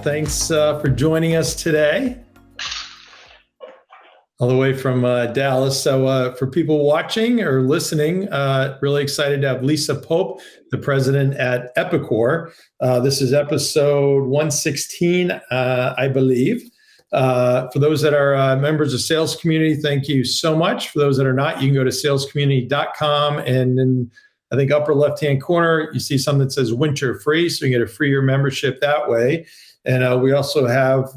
Thanks for joining us today, all the way from Dallas. So for people watching or listening, really excited to have Lisa Pope, the president at Epicor. This is episode 116, I believe. For those that are members of Sales Community, thank you so much. For those that are not, you can go to salescommunity.com, and in, I think, upper left-hand corner, you see something that says winter free, so you get a free membership that way. And we also have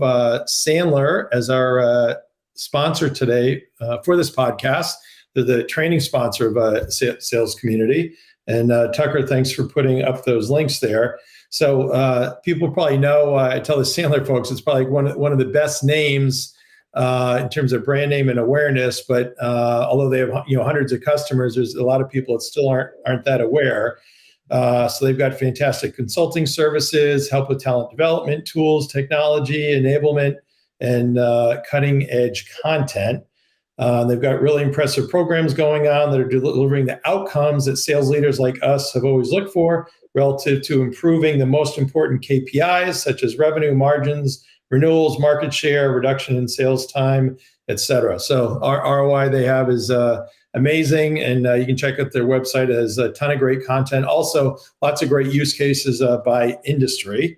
Sandler as our sponsor today for this podcast. They're the training sponsor of Sales Community. And Tucker, thanks for putting up those links there. So people probably know, I tell the Sandler folks, it's probably one of the best names in terms of brand name and awareness. But although they have hundreds of customers, there's a lot of people that still aren't that aware. So they've got fantastic consulting services, help with talent development tools, technology, enablement, and cutting edge content. They've got really impressive programs going on that are delivering the outcomes that sales leaders like us have always looked for relative to improving the most important KPIs, such as revenue, margins, renewals, market share, reduction in sales time, et cetera. So our ROI they have is amazing, and you can check out their website. It has a ton of great content. Also, lots of great use cases by industry.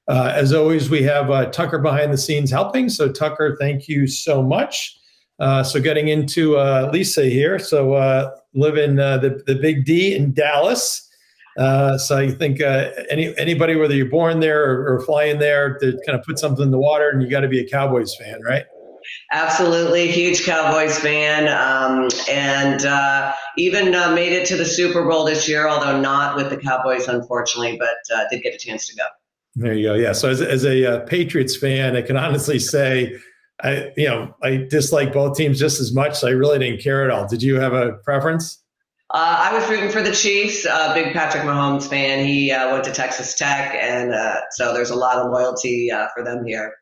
As always, we have Tucker behind the scenes helping. So Tucker, thank you so much. So getting into Lisa here. So live in the Big D in Dallas. So I think anybody, whether you're born there or flying there, to kind of put something in the water, and you got to be a Cowboys fan, right? Absolutely, huge Cowboys fan, and even made it to the Super Bowl this year, although not with the Cowboys, unfortunately, but did get a chance to go. There you go. Yeah. So as a Patriots fan, I can honestly say, I dislike both teams just as much. So I really didn't care at all. Did you have a preference? I was rooting for the Chiefs. Big Patrick Mahomes fan. He went to Texas Tech, and so there's a lot of loyalty for them here.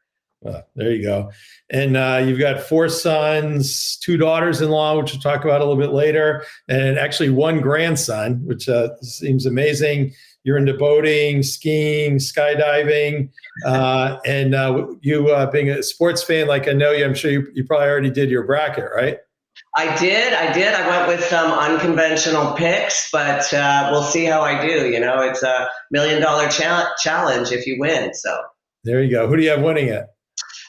There you go. And you've got 4 sons, 2 daughters-in-law, which we'll talk about a little bit later, and actually 1 grandson, which seems amazing. You're into boating, skiing, skydiving, and you being a sports fan like I know you, I'm sure you probably already did your bracket, right? I did. I went with some unconventional picks, but we'll see how I do. It's $1 million challenge if you win. So there you go. Who do you have winning it?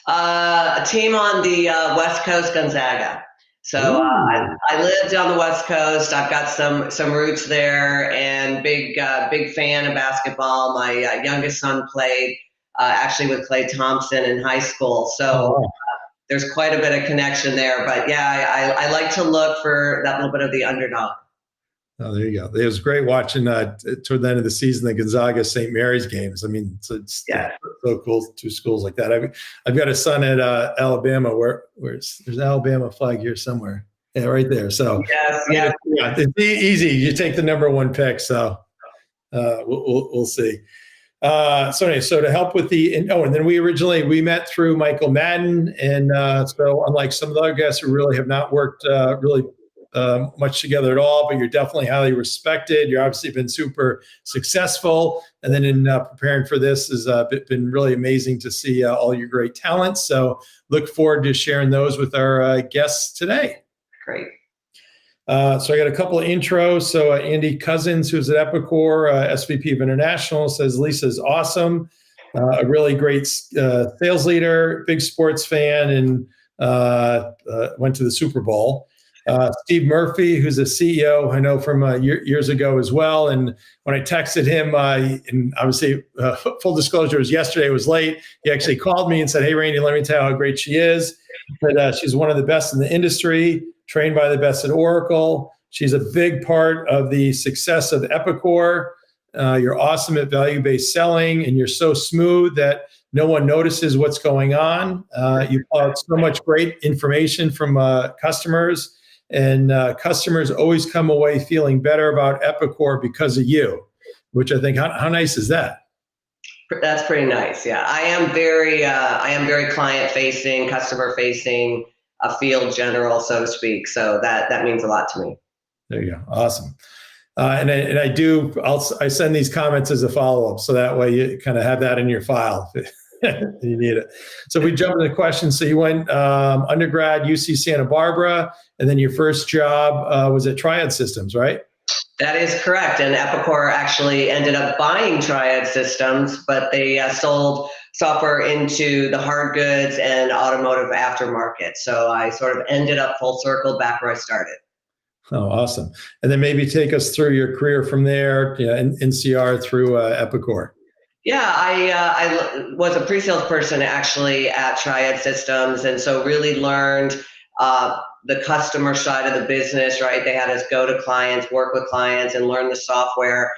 A team on the West Coast, Gonzaga. So I lived on the West Coast. I've got some roots there, and big fan of basketball. My youngest son played actually with Klay Thompson in high school. So there's quite a bit of connection there. But yeah, I like to look for that little bit of the underdog. Oh, there you go. It was great watching toward the end of the season the Gonzaga St. Mary's games. I mean, it's so cool, 2 schools like that. I've got a son at Alabama. Where's there's an Alabama flag here somewhere? Yeah, right there. So yes. It's easy. You take the number 1 pick. So we'll see. So to help with and then we met through Michael Madden, and so unlike some of the other guests who really have not worked really much together at all, but you're definitely highly respected. You've obviously been super successful, and then in preparing for this has been really amazing to see all your great talents. So look forward to sharing those with our guests today. Great. So I got a couple of intros. So Andy Cousins, who's at Epicor, SVP of International, says Lisa's awesome, a really great sales leader, big sports fan, and went to the Super Bowl. Steve Murphy, who's a CEO I know from years ago as well. And when I texted him, and obviously full disclosure, was yesterday, it was late. He actually called me and said, "Hey, Randy, let me tell you how great she is. But she's one of the best in the industry, trained by the best at Oracle. She's a big part of the success of Epicor. You're awesome at value-based selling, and you're so smooth that no one notices what's going on. You pull out so much great information from customers. And customers always come away feeling better about Epicor because of you," which I think, how nice is that? That's pretty nice. Yeah, I am very client facing, customer facing, a field general, so to speak. So that means a lot to me. There you go. Awesome. I send these comments as a follow-up, so that way you kind of have that in your file. You need it. So we jump into the questions. So you went undergrad, UC Santa Barbara, and then your first job was at Triad Systems, right? That is correct. And Epicor actually ended up buying Triad Systems, but they sold software into the hard goods and automotive aftermarket. So I sort of ended up full circle back where I started. Oh, awesome. And then maybe take us through your career from there, NCR through Epicor. Yeah, I was a pre-sales person actually at Triad Systems, and so really learned the customer side of the business, right? They had us go to clients, work with clients, and learn the software.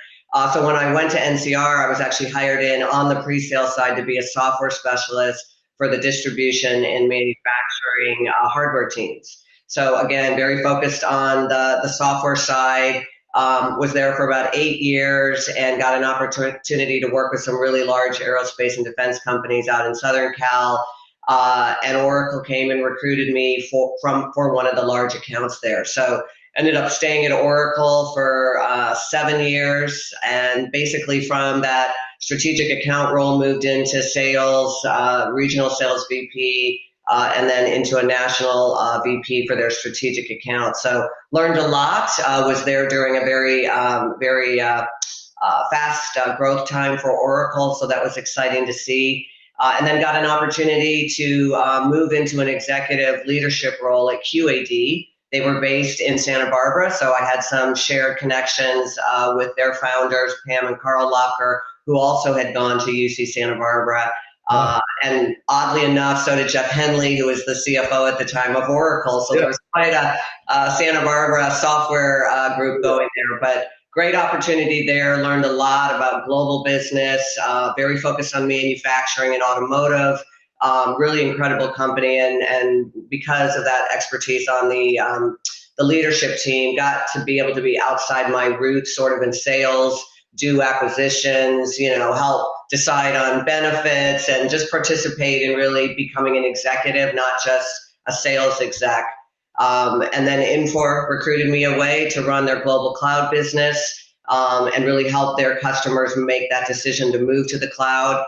So when I went to NCR, I was actually hired in on the pre-sale side to be a software specialist for the distribution and manufacturing hardware teams. So again, very focused on the software side. Was there for about 8 years and got an opportunity to work with some really large aerospace and defense companies out in Southern Cal. And Oracle came and recruited me for one of the large accounts there. So ended up staying at Oracle for 7 years, and basically from that strategic account role moved into sales, regional sales VP, and then into a national VP for their strategic account. So learned a lot, was there during a very fast growth time for Oracle. So that was exciting to see. And then got an opportunity to move into an executive leadership role at QAD. They were based in Santa Barbara, so I had some shared connections with their founders, Pam and Carl Locker, who also had gone to UC Santa Barbara. And oddly enough, so did Jeff Henley, who was the CFO at the time of Oracle. So there was quite a Santa Barbara software group going there. But great opportunity there. Learned a lot about global business, very focused on manufacturing and automotive. Really incredible company. And because of that expertise on the leadership team, got to be able to be outside my roots, sort of in sales, do acquisitions, help decide on benefits, and just participate in really becoming an executive, not just a sales exec. And then Infor recruited me away to run their global cloud business, and really help their customers make that decision to move to the cloud.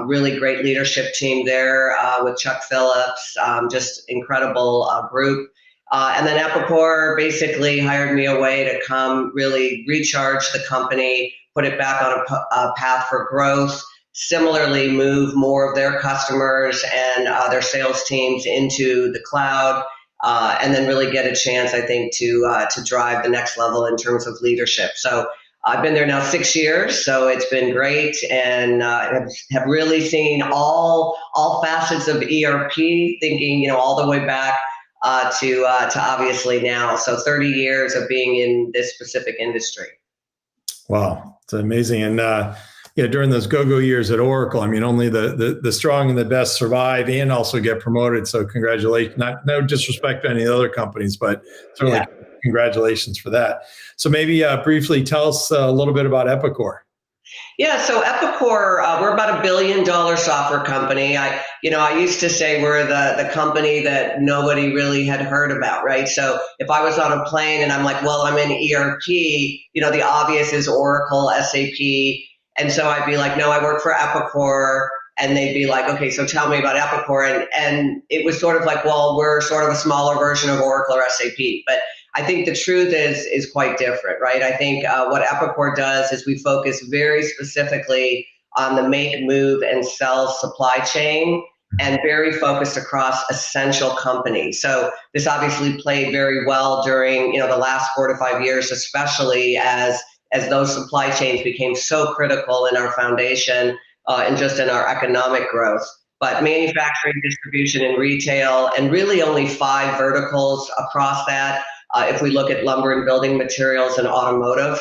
Really great leadership team there with Chuck Phillips, just incredible group. And then Epicor basically hired me away to come really recharge the company, put it back on a path for growth, similarly move more of their customers and their sales teams into the cloud, and then really get a chance, I think, to drive the next level in terms of leadership. So I've been there now 6 years, so it's been great, and have really seen all facets of ERP, thinking all the way back to obviously now. So 30 years of being in this specific industry. Wow, it's amazing. And during those go-go years at Oracle, I mean, only the strong and the best survive and also get promoted. So congratulations. No disrespect to any of the other companies, but certainly congratulations for that. So maybe briefly tell us a little bit about Epicor. Yeah, so Epicor, we're about $1 billion software company. I used to say we're the company that nobody really had heard about, right? So if I was on a plane and I'm like, well, I'm in ERP, the obvious is Oracle, SAP. And so I'd be like, no, I work for Epicor. And they'd be like, okay, so tell me about Epicor. And it was sort of like, well, we're sort of a smaller version of Oracle or SAP. But I think the truth is quite different, right? I think what Epicor does is we focus very specifically on the make, move, and sell supply chain, and very focused across essential companies. So this obviously played very well during the last 4 to 5 years, especially as those supply chains became so critical in our foundation and just in our economic growth. But manufacturing, distribution, and retail, and really only 5 verticals across that. If we look at lumber and building materials and automotive.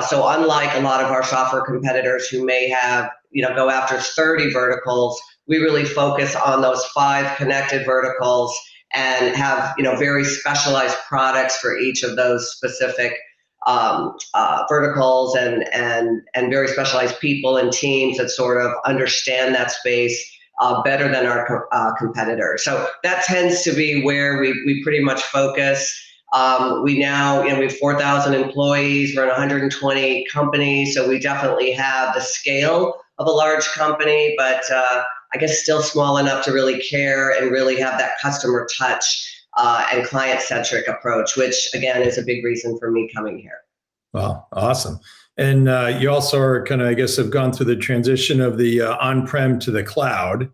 So unlike a lot of our software competitors who may have, go after 30 verticals, we really focus on those 5 connected verticals and have, very specialized products for each of those specific verticals and very specialized people and teams that sort of understand that space better than our competitors. So that tends to be where we pretty much focus. We now, we have 4,000 employees. We're in 120 companies, so we definitely have the scale of a large company, but I guess, still small enough to really care and really have that customer touch and client-centric approach, which, again, is a big reason for me coming here. Wow, awesome. And you also are kind of, I guess, have gone through the transition of the on-prem to the cloud.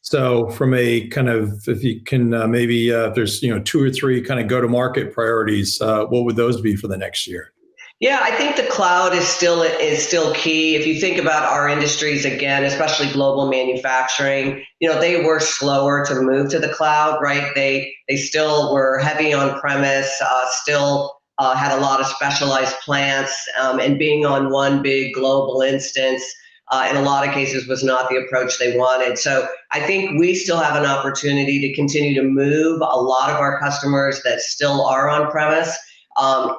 So from a kind of, if you can maybe, if there's, two or three kind of go-to-market priorities, what would those be for the next year? Yeah, I think the cloud is still key. If you think about our industries, again, especially global manufacturing, they were slower to move to the cloud, right? They still were heavy on premise, still had a lot of specialized plants, and being on one big global instance in a lot of cases was not the approach they wanted. So I think we still have an opportunity to continue to move a lot of our customers that still are on premise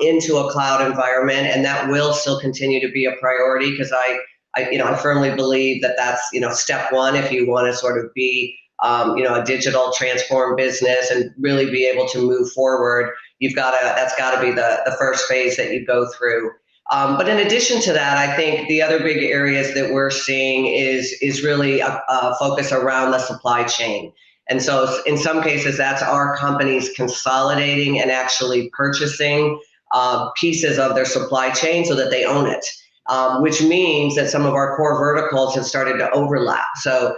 into a cloud environment, and that will still continue to be a priority because I firmly believe that that's step one if you want to sort of be a digital transform business and really be able to move forward. That's got to be the first phase that you go through. But in addition to that, I think the other big areas that we're seeing is really a focus around the supply chain. And so in some cases, that's our companies consolidating and actually purchasing pieces of their supply chain so that they own it, which means that some of our core verticals have started to overlap. So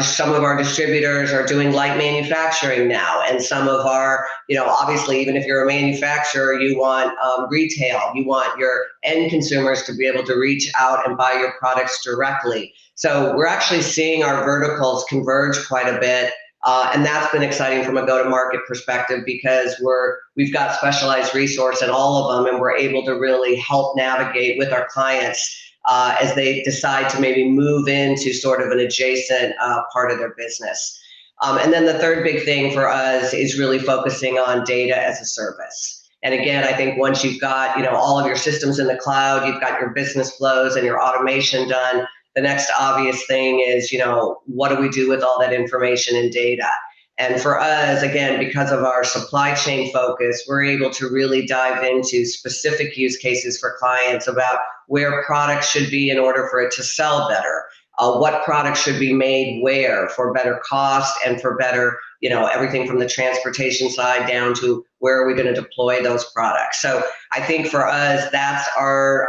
some of our distributors are doing light manufacturing now, and some of our, obviously, even if you're a manufacturer, you want retail, you want your end consumers to be able to reach out and buy your products directly. So we're actually seeing our verticals converge quite a bit. And that's been exciting from a go-to-market perspective because we've got specialized resource in all of them, and we're able to really help navigate with our clients as they decide to maybe move into sort of an adjacent part of their business. And then the third big thing for us is really focusing on data as a service. And again, I think once you've got all of your systems in the cloud, you've got your business flows and your automation done, the next obvious thing is, what do we do with all that information and data? And for us, again, because of our supply chain focus, we're able to really dive into specific use cases for clients about where products should be in order for it to sell better, what products should be made where for better cost and for better, everything from the transportation side down to where are we going to deploy those products. So I think for us, that's our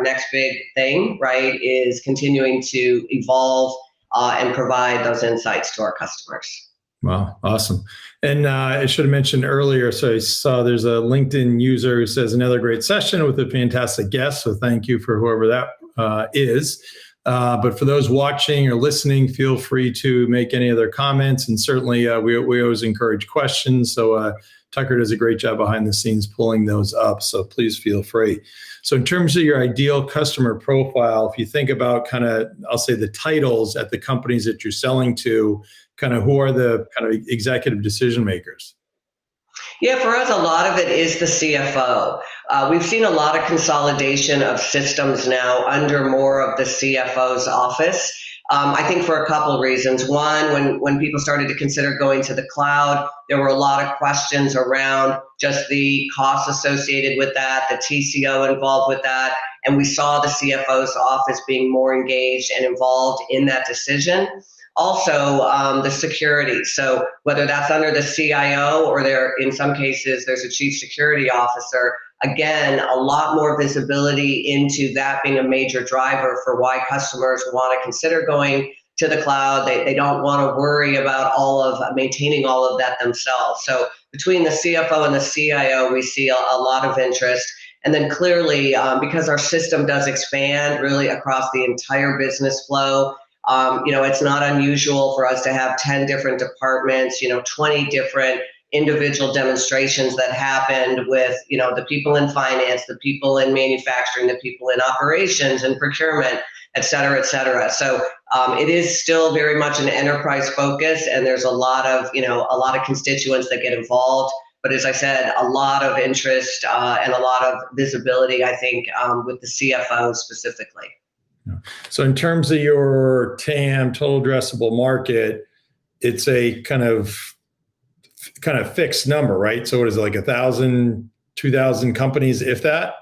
next big thing, right, is continuing to evolve and provide those insights to our customers. Wow, awesome. And I should have mentioned earlier, so I saw there's a LinkedIn user who says another great session with a fantastic guest. So thank you for whoever that is. But for those watching or listening, feel free to make any other comments. And certainly we always encourage questions. So Tucker does a great job behind the scenes pulling those up. So please feel free. So in terms of your ideal customer profile, if you think about kind of, I'll say the titles at the companies that you're selling to, kind of who are the kind of executive decision makers? Yeah, for us, a lot of it is the CFO. We've seen a lot of consolidation of systems now under more of the CFO's office. I think for a couple of reasons. One, when people started to consider going to the cloud, there were a lot of questions around just the costs associated with that, the TCO involved with that, and we saw the CFO's office being more engaged and involved in that decision. Also, the security. So whether that's under the CIO or in some cases, there's a chief security officer, again, a lot more visibility into that being a major driver for why customers want to consider going to the cloud. They don't want to worry about maintaining all of that themselves. So between the CFO and the CIO, we see a lot of interest. And then clearly, because our system does expand really across the entire business flow, it's not unusual for us to have 10 different departments, 20 different individual demonstrations that happened with, the people in finance, the people in manufacturing, the people in operations and procurement, et cetera, et cetera. So it is still very much an enterprise focus, and there's a lot of constituents that get involved. But as I said, a lot of interest and a lot of visibility, I think, with the CFO specifically. So in terms of your TAM, total addressable market, it's a kind of fixed number, right? So what is it, like 1,000, 2,000 companies, if that?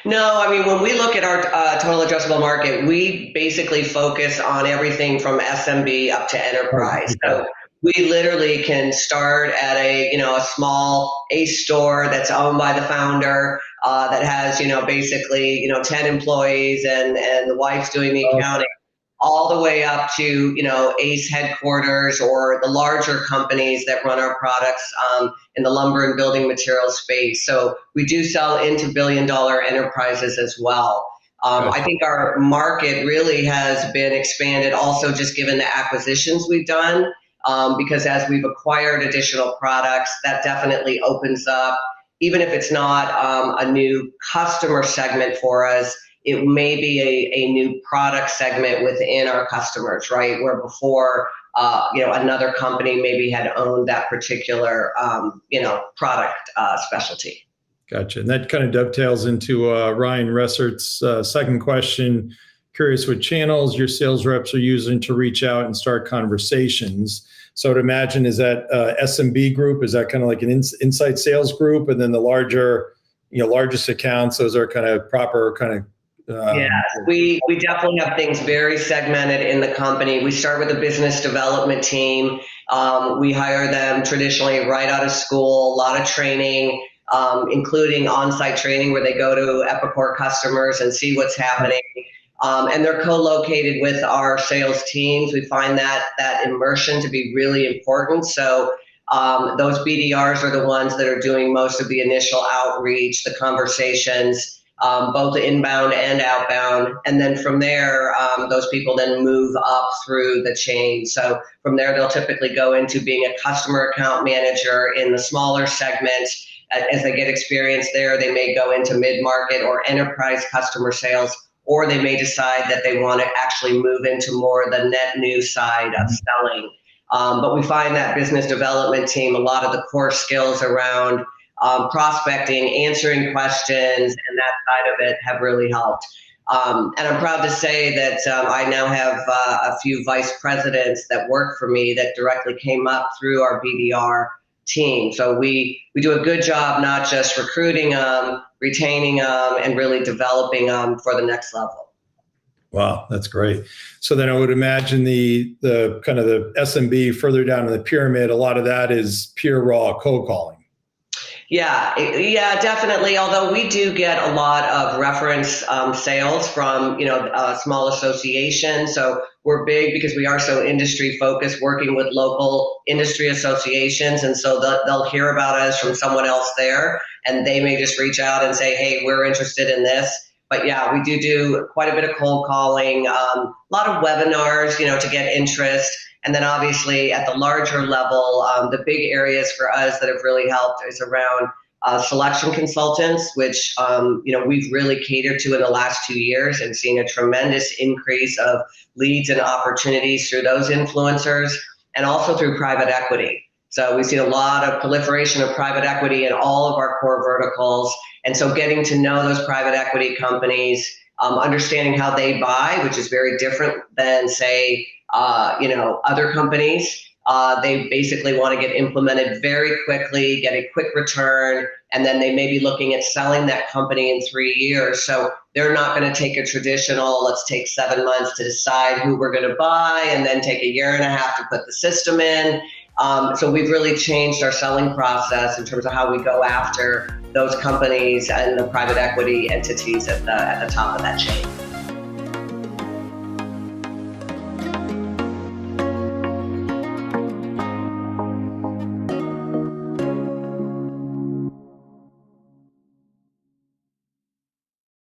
No, I mean, when we look at our total addressable market, we basically focus on everything from SMB up to enterprise. So we literally can start at a small ACE store that's owned by the founder, that has, basically, 10 employees and the wife's doing the accounting, all the way up to, ACE headquarters or the larger companies that run our products in the lumber and building materials space. So we do sell into billion-dollar enterprises as well. I think our market really has been expanded also just given the acquisitions we've done, because as we've acquired additional products, that definitely opens up, even if it's not a new customer segment for us, it may be a new product segment within our customers, right? Where before, another company maybe had owned that particular, product specialty. Gotcha. And that kind of dovetails into Ryan Ressert's second question. Curious what channels your sales reps are using to reach out and start conversations. So to imagine, is that SMB group, is that kind of like an inside sales group? And then the largest accounts, those are kind of proper kind of Yes, we definitely have things very segmented in the company. We start with a business development team. We hire them traditionally right out of school, a lot of training, including on-site training where they go to Epicor customers and see what's happening. And they're co-located with our sales teams. We find that immersion to be really important. So those BDRs are the ones that are doing most of the initial outreach, the conversations, both inbound and outbound. And then from there, those people then move up through the chain. So from there, they'll typically go into being a customer account manager in the smaller segments. As they get experience there, they may go into mid-market or enterprise customer sales, or they may decide that they want to actually move into more the net new side of selling. But we find that business development team, a lot of the core skills around prospecting, answering questions, and that side of it have really helped. And I'm proud to say that I now have a few vice presidents that work for me that directly came up through our BDR team. So we do a good job not just recruiting them, retaining them, and really developing them for the next level. Wow, that's great. So then I would imagine the kind of the SMB further down in the pyramid, a lot of that is pure raw cold calling. Yeah, definitely. Although we do get a lot of reference sales from, small associations. So we're big because we are so industry focused, working with local industry associations. And so they'll hear about us from someone else there, and they may just reach out and say, hey, we're interested in this. But yeah, we do quite a bit of cold calling, a lot of webinars, to get interest. And then obviously at the larger level, the big areas for us that have really helped is around selection consultants, which, we've really catered to in the last 2 years and seen a tremendous increase of leads and opportunities through those influencers, and also through private equity. So we've seen a lot of proliferation of private equity in all of our core verticals. And so getting to know those private equity companies, understanding how they buy, which is very different than, say, other companies. They basically want to get implemented very quickly, get a quick return, and then they may be looking at selling that company in 3 years. So they're not going to take a traditional, let's take 7 months to decide who we're going to buy, and then take 1.5 years to put the system in. So we've really changed our selling process in terms of how we go after those companies and the private equity entities at the top of that chain.